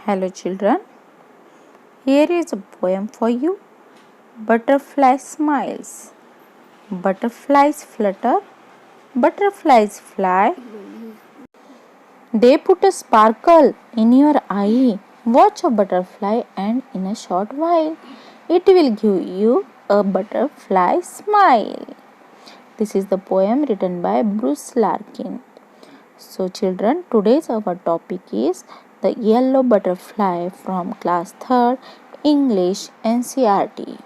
Hello children, here is a poem for you. Butterfly smiles. Butterflies flutter, butterflies fly. They put a sparkle in your eye. Watch a butterfly and in a short while it will give you a butterfly smile. This is the poem written by Bruce Larkin. So children, today's our topic is the yellow butterfly from class 3rd English NCERT.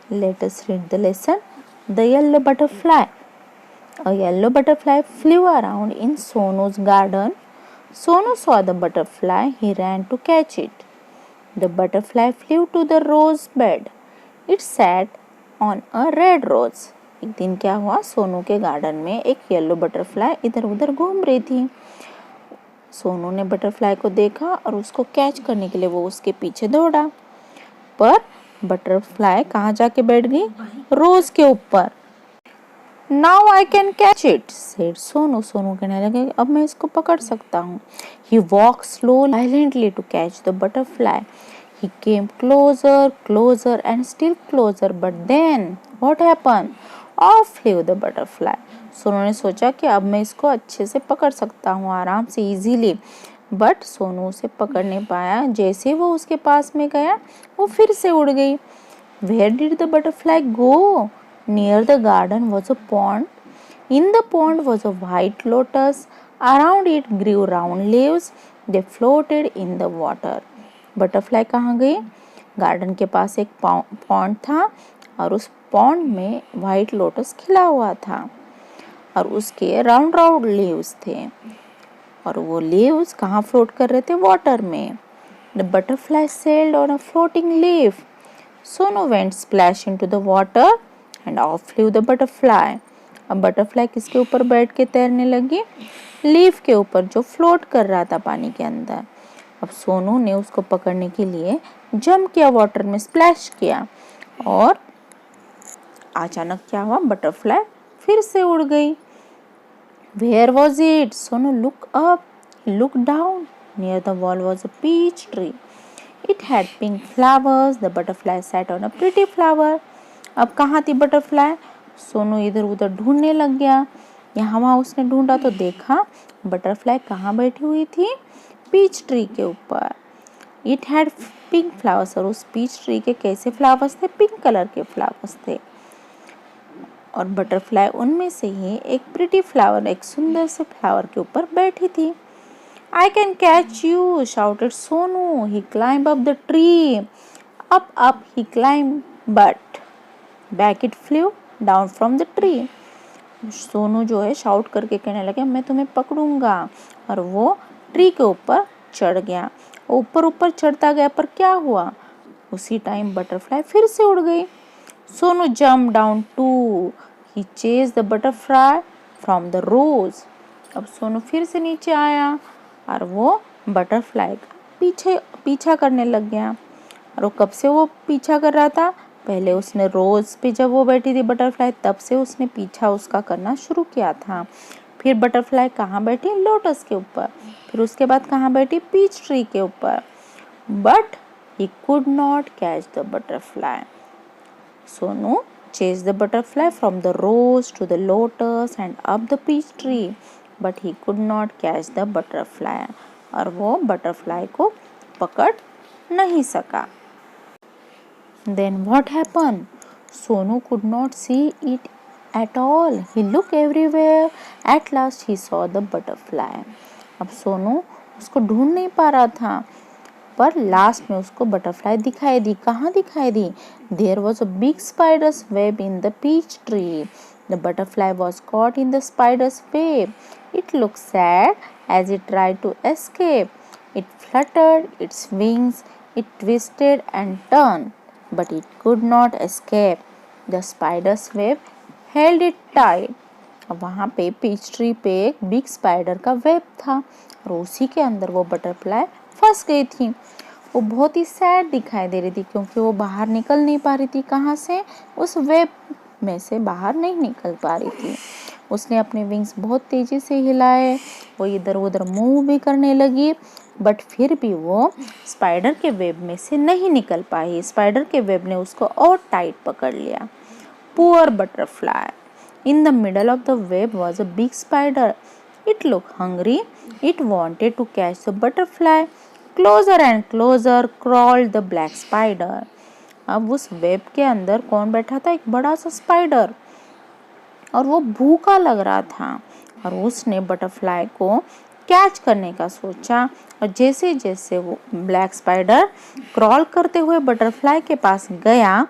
Let us read the lesson. The yellow butterfly. A yellow butterfly flew around in Sonu's garden. Sonu saw the butterfly. He ran to catch it. The butterfly flew to the rose bed. It sat on a red rose. एक दिन क्या हुआ, सोनू के garden में एक yellow butterfly इधर उधर घूम रही थी. सोनू ने बटरफ्लाई को देखा और उसको कैच करने के लिए वो उसके पीछे दौड़ा, पर बटरफ्लाई कहाँ जाके बैठ गई? रोज के ऊपर. Now I can catch it, said Sonu. Sonu कहने लगे अब मैं इसको पकड़ सकता हूँ. He walk slow silently to catch the butterfly. He came closer, closer and still closer, but then what happened? Off flew the butterfly. Sonu ने सोचा कि अब मैं इसको अच्छे से पकड़ सकता हूँ, आराम से, इजीली. बट सोनू उसे पकड़ नहीं पाया. जैसे वो उसके पास में गया वो फिर से उड़ गई. Where did the butterfly go? Near the garden was a pond. In the pond was a white lotus. Around it grew round leaves. They floated in the water. Butterfly कहाँ गई? गार्डन के पास एक पॉन्ड था और उस pond में white lotus खिला हुआ था और उसके राउंड राउंड लीव्स थे और वो लीव्स कहाँ फ्लोट कर रहे थे? वाटर में. The butterfly sailed on a floating leaf. Sonu went splash into the water and off flew the butterfly. अब बटरफ्लाई किसके ऊपर बैठ के तैरने लगी? लीफ के ऊपर जो फ्लोट कर रहा था पानी के अंदर. अब सोनू ने उसको पकड़ने के लिए जंप किया, वाटर में स्प्लैश किया और अचानक क्या हुआ? बटरफ्लाई फिर से उड़ गई. Where was it? Sonu look up. He looked down. Near the wall was a peach tree. It had pink flowers. The butterfly sat on a pretty flower. अब कहाँ थी बटरफ्लाई? सोनू इधर उधर ढूंढने लग गया. यहाँ वहाँ उसने ढूंढा तो देखा बटरफ्लाई कहाँ बैठी हुई थी? पीच ट्री के ऊपर. It had pink flowers. और उस पीच ट्री के कैसे फ्लावर्स थे? पिंक कलर के फ्लावर्स थे. और बटरफ्लाई उनमें से ही एक प्रिटी फ्लावर, एक सुंदर से फ्लावर के ऊपर बैठी थी. आई can catch you, shouted Sonu. He climb up the tree. Up he climb, but back it flew down from the tree. Sonu जो है शाउट करके कहने लगे मैं तुम्हें पकड़ूंगा, और वो ट्री के ऊपर चढ़ गया. ऊपर ऊपर चढ़ता गया, पर क्या हुआ? उसी टाइम बटरफ्लाई फिर से उड़ गई. Sonu jump down too. He chase the butterfly from the rose. अब सोनू फिर से नीचे आया और वो बटरफ्लाई का पीछा करने लग गया. और वो कब से वो पीछा कर रहा था? पहले उसने रोज पे जब वो बैठी थी बटरफ्लाई, तब से उसने पीछा उसका करना शुरू किया था. फिर बटरफ्लाई कहाँ बैठी? लोटस के ऊपर. फिर उसके बाद कहाँ बैठी? पीच ट्री के ऊपर. But he could not catch the butterfly. Sonu chased the butterfly from the rose to the lotus and up the peach tree, but he could not catch the butterfly. और वो बटरफ्लाई को पकड़ नहीं सका. Then what happened? Sonu could not see it at all. He looked everywhere. At last he saw the butterfly. अब सोनू उसको ढूंढ नहीं पा रहा था, पर लास्ट में उसको बटरफ्लाई दिखाई दी. कहाँ दिखाई दी? There was a big spider's web in the peach tree. The butterfly was caught in the spider's web. It looked sad as it tried to escape. It fluttered its wings, it twisted and turned, but it could not escape. The spider's web held it tight. अब वहाँ पे peach tree पे एक big spider का web था और उसी के अंदर वो बटरफ्लाई फंस गई थी. वो बहुत ही सैड दिखाई दे रही थी क्योंकि वो बाहर निकल नहीं पा रही थी. कहाँ से? उस वेब में से बाहर नहीं निकल पा रही थी. उसने अपने विंग्स बहुत तेजी से हिलाए, वो इधर उधर मूव भी करने लगी, बट फिर भी वो स्पाइडर के वेब में से नहीं निकल पाई। स्पाइडर के वेब ने उसको और टाइट पकड़ लिया। Poor butterfly. In the middle of the web was a big spider. It looked hungry. It wanted to catch the butterfly. Closer and closer crawled the black spider. अब उस web के अंदर कौन बैठा था? एक बड़ा सा स्पाइडर, और वो भूखा लग रहा था, और उसने बटरफ्लाई को कैच करने का सोचा। और जैसे जैसे वो ब्लैक स्पाइडर क्रॉल करते हुए बटरफ्लाई के पास गया,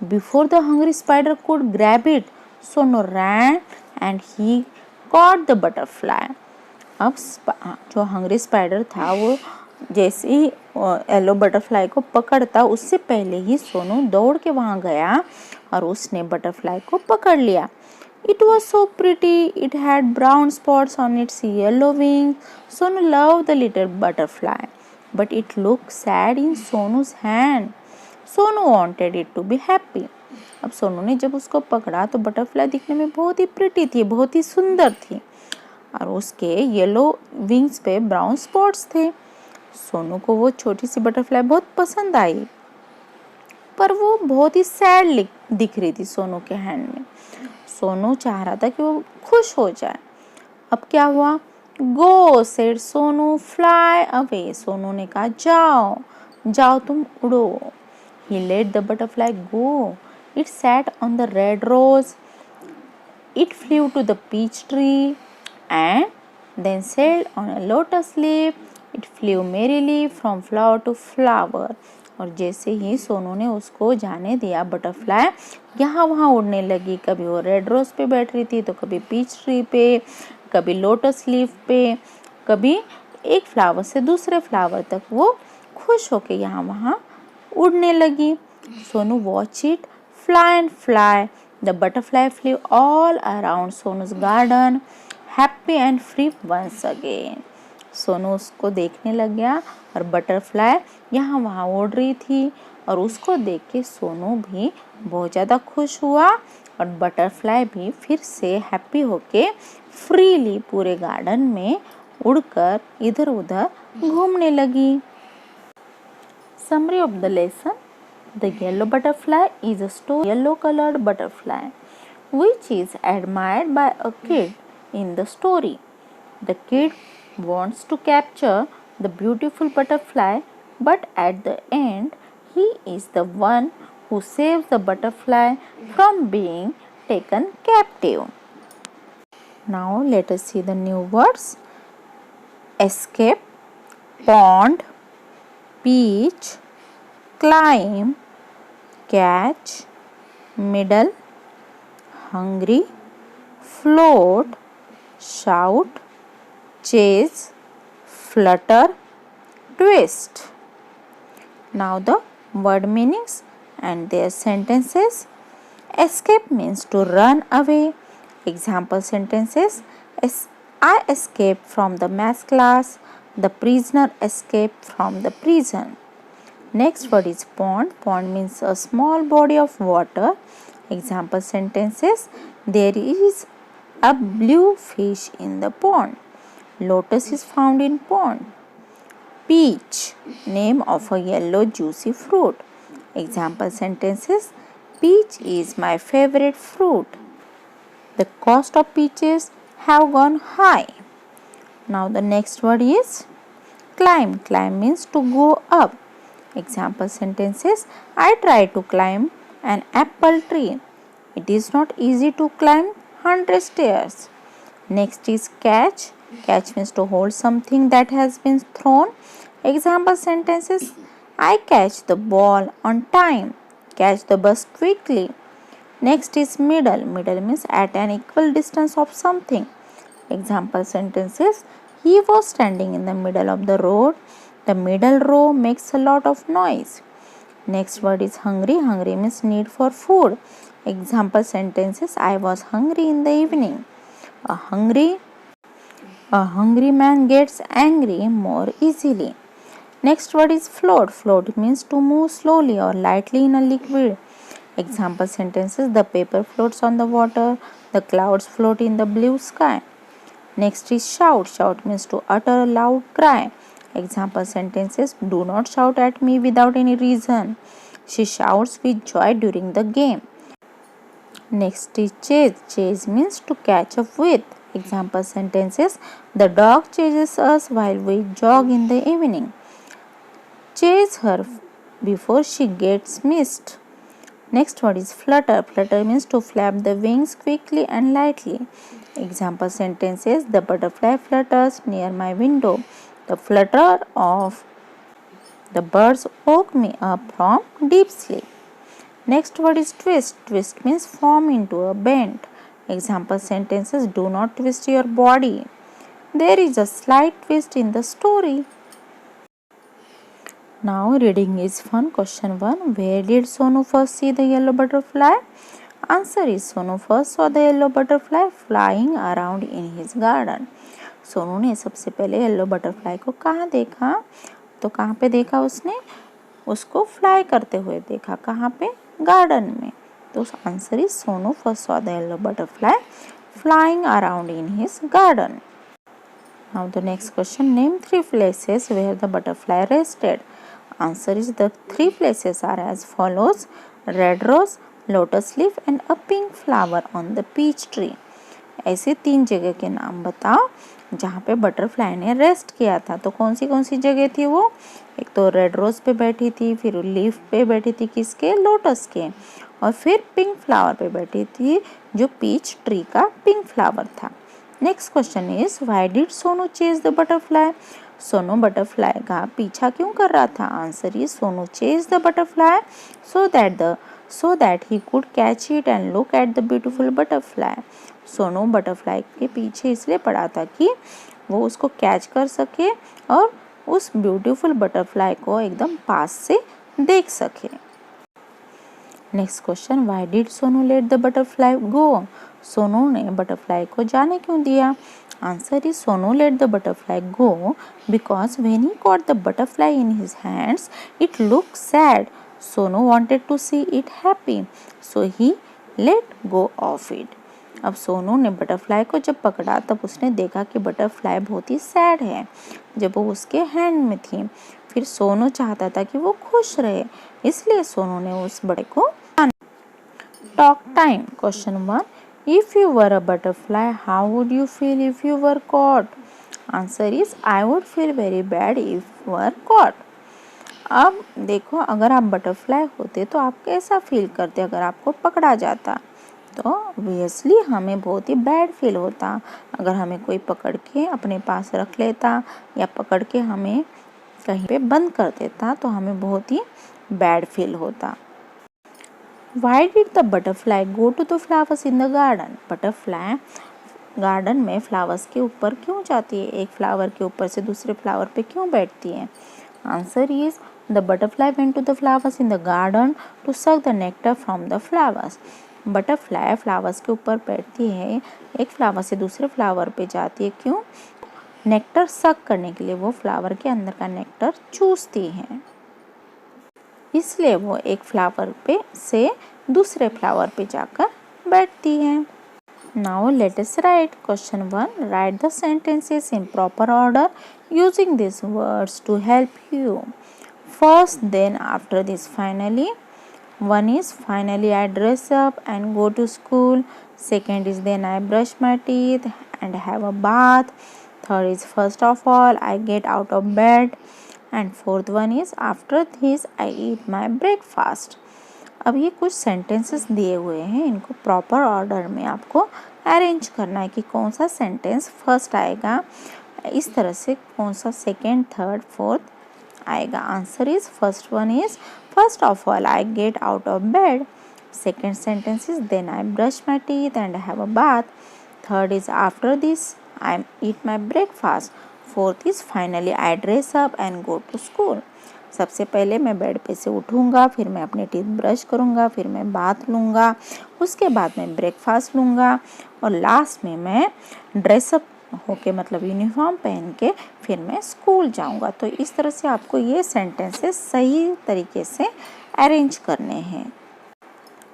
before the hungry spider could grab it, Sonu ran and he caught the butterfly. अब जो हंग्री स्पाइडर था वो जैसे ही येलो बटरफ्लाई को पकड़ता, उससे पहले ही सोनू दौड़ के वहां गया और उसने बटरफ्लाई को पकड़ लिया। It was so pretty. It had brown spots on its yellow wings. Sonu loved the little butterfly, but it looked sad in Sonu's hand. Sonu wanted it to be happy. अब सोनू ने जब उसको पकड़ा तो butterfly दिखने में बहुत ही pretty थी, बहुत ही सुंदर थी, और उसके येलो विंग्स पे ब्राउन स्पॉट्स थे। सोनू को वो छोटी सी बटरफ्लाई बहुत पसंद आई, पर वो बहुत ही सैड दिख रही थी सोनू के हैंड में। सोनू चाह रहा था कि वो खुश हो जाए। अब क्या हुआ? Go said Sonu, fly away. Sonu ने कहा जाओ जाओ, तुम उड़ो। He let the butterfly go. It sat on the red rose. It flew to the peach tree and then sailed on a lotus leaf. It flew merrily from flower to flower. और जैसे ही सोनू ने उसको जाने दिया, butterfly यहाँ वहाँ उड़ने लगी। कभी वो रेड रोज पे बैठ रही थी, तो कभी पीच ट्री पे, कभी लोटस लीफ पे, कभी एक फ्लावर से दूसरे फ्लावर तक वो खुश होके यहाँ वहाँ उड़ने लगी। Sonu watch it fly and fly. The butterfly flew all around Sonu's garden, happy and free once again. Sonu उसको देखने लग गया और बटरफ्लाई यहाँ वहाँ उड़ रही थी, और उसको देख के सोनू भी बहुत ज़्यादा खुश हुआ, और बटरफ्लाई भी फिर से हैप्पी होके फ्रीली पूरे गार्डन में उड़कर इधर उधर घूमने लगी। Summary of the lesson. The yellow butterfly is a yellow colored butterfly which is admired by a kid in the story. The kid wants to capture the beautiful butterfly, but at the end he is the one who saves the butterfly from being taken captive. Now let us see the new words. Escape, pond, peach, climb, catch, middle, hungry, float, shout, chase, flutter, twist. Now the word meanings and their sentences. Escape means to run away. Example sentences: I escaped from the math class. The prisoner escaped from the prison. Next word is pond. Pond means a small body of water. Example sentences: there is a blue fish in the pond. Lotus is found in pond. Peach, name of a yellow juicy fruit. Example sentences: peach is my favorite fruit. The cost of peaches have gone high. Now the next word is climb. Climb means to go up. Example sentences: I tried to climb an apple tree. It is not easy to climb 100 stairs. Next is catch. Catch means to hold something that has been thrown. Example sentences: I catch the ball on time. Catch the bus quickly. Next is middle. Middle means at an equal distance of something. Example sentences: he was standing in the middle of the road. The middle row makes a lot of noise. Next word is hungry. Hungry means need for food. Example sentences: I was hungry in the evening. A hungry man gets angry more easily. Next word is float. Float means to move slowly or lightly in a liquid. Example sentences: the paper floats on the water, the clouds float in the blue sky. Next is shout. Shout means to utter a loud cry. Example sentences: do not shout at me without any reason. She shouts with joy during the game. Next is chase. Chase means to catch up with. Example sentences: the dog chases us while we jog in the evening. Chase her before she gets missed. Next word is flutter. Flutter means to flap the wings quickly and lightly. Example sentences: the butterfly flutters near my window. The flutter of the birds woke me up from deep sleep. Next word is twist. Twist means form into a bend. Example sentences: do not twist your body. There is a slight twist in the story. Now reading is fun. Question 1. Where did Sonu first see the yellow butterfly? Answer is Sonu first saw the yellow butterfly flying around in his garden. Sonu ने सबसे पहले yellow butterfly को कहाँ देखा? तो कहाँ पे देखा उसने? उसको फ्लाई करते हुए देखा. कहाँ पे? गार्डन में. तो answer is Sonu first saw the yellow butterfly flying around in his garden. Now the next question: name 3 places where the butterfly rested. Answer is the 3 places are as follows: red rose, lotus leaf and a pink flower on the peach tree. ऐसे 3 जगह के नाम बताओ जहाँ पे butterfly ने rest किया था. तो कौन सी जगह थी वो? एक तो रेड रोज पे बैठी थी, फिर लीफ पे बैठी थी किसके? लोटस के, और फिर पिंक फ्लावर पे बैठी थी जो पीच ट्री का पिंक फ्लावर था. Next question is why did Sonu chase the butterfly? Sonu butterfly का पीछा क्यों कर रहा था? Answer is Sonu chase the butterfly so that he could catch it and look at the beautiful butterfly. Sonu butterfly के पीछे इसलिए पड़ा था कि वो उसको कैच कर सके और उस ब्यूटीफुल बटरफ्लाई को एकदम पास से देख सके. Next question: why did Sonu let the butterfly go? Sonu ने बटरफ्लाई को जाने क्यों दिया? Answer is Sonu let the butterfly go because when he caught the butterfly in his hands it looked sad. Sonu wanted to see it happy so he let go of it. अब सोनू ने butterfly को जब पकड़ा तब उसने देखा कि बटरफ्लाई बहुत ही सैड है जब वो उसके हैंड में थी. फिर सोनू चाहता था कि वो खुश रहे, इसलिए सोनू ने उस बड़े को talk time. Question 1. If you were a butterfly how would you feel if you were caught? Answer is I would feel very bad if were caught. अब देखो, अगर आप बटरफ्लाई होते तो आप कैसा फील करते अगर आपको पकड़ा जाता? तो ऑब्वियसली हमें बहुत ही बैड फील होता. अगर हमें कोई पकड़ के अपने पास रख लेता या पकड़ के हमें कहीं पे बंद कर देता तो हमें बहुत ही बैड फील होता. Why did the butterfly go to the flowers in the garden? Butterfly garden में फ्लावर्स के ऊपर क्यों जाती है? एक फ्लावर के ऊपर से दूसरे फ्लावर पे क्यों बैठती है? Answer is the butterfly went to the flowers in the garden to suck the nectar from the flowers. Butterfly flowers के ऊपर बैठती है, एक फ्लावर से दूसरे फ्लावर पे जाती है. क्यों? नेक्टर सक करने के लिए. वो फ्लावर के अंदर का नेक्टर चूसती है, इसलिए वो एक फ्लावर पे से दूसरे फ्लावर पे जाकर बैठती है. Now let us write. Question 1. Write the sentences in proper order using this words to help you. First, then, after this, finally. One is finally I dress up and go to school. Second is then I brush my teeth and have a bath. Third is first of all I get out of bed. And fourth one is after this I eat my breakfast. अब ये कुछ sentences दिए हुए हैं, इनको proper order में आपको arrange करना है कि कौन सा सेंटेंस फर्स्ट आएगा, इस तरह से कौन सा सेकेंड, थर्ड, फोर्थ आएगा. Answer is first one is first of all I get out of bed. Second sentence is then I brush my teeth and have a bath. Third is after this I eat my breakfast. Fourth is finally I dress up and go to school. सबसे पहले मैं bed पे से उठूँगा, फिर मैं अपने teeth brush करूँगा, फिर मैं बाथ लूँगा, उसके बाद मैं ब्रेकफास्ट लूँगा और लास्ट में मैं ड्रेसअप होके मतलब यूनिफॉर्म पहन के फिर मैं स्कूल जाऊंगा. तो इस तरह से आपको ये सेंटेंसेस सही तरीके से अरेंज करने हैं.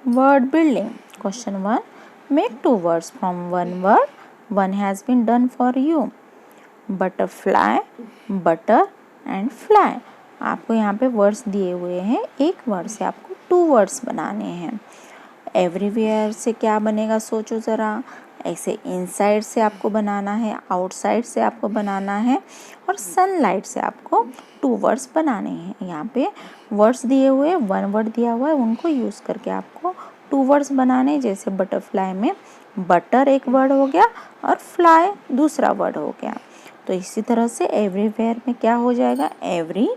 Word building. Question 1. Make two words from one word. One has been done for you. Butterfly, butter and fly. आपको यहाँ पे वर्ड्स दिए हुए हैं, एक वर्ड से आपको टू वर्ड्स बनाने हैं। एवरीवेयर से क्या बनेगा सोचो ज़रा। ऐसे इनसाइड से आपको बनाना है, आउटसाइड से आपको बनाना है और सनलाइट से आपको टू वर्ड्स बनाने हैं। यहाँ पे वर्ड्स दिए हुए, वन वर्ड दिया हुआ है, उनको यूज़ करके आपको टू वर्ड्स बनाने। जैसे बटरफ्लाई में बटर एक वर्ड हो गया और फ्लाई दूसरा वर्ड हो गया। तो इसी तरह से एवरीवेयर में क्या हो जाएगा, every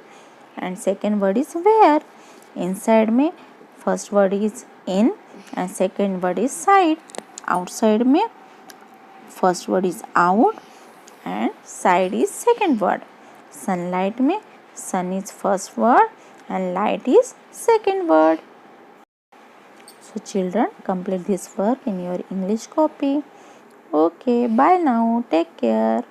and second word is where. Inside में first word is in and second word is side. Outside में first word is out and side is second word. Sunlight में sun is first word and light is second word. So children, complete this work in your English copy. Okay, bye now. Take care.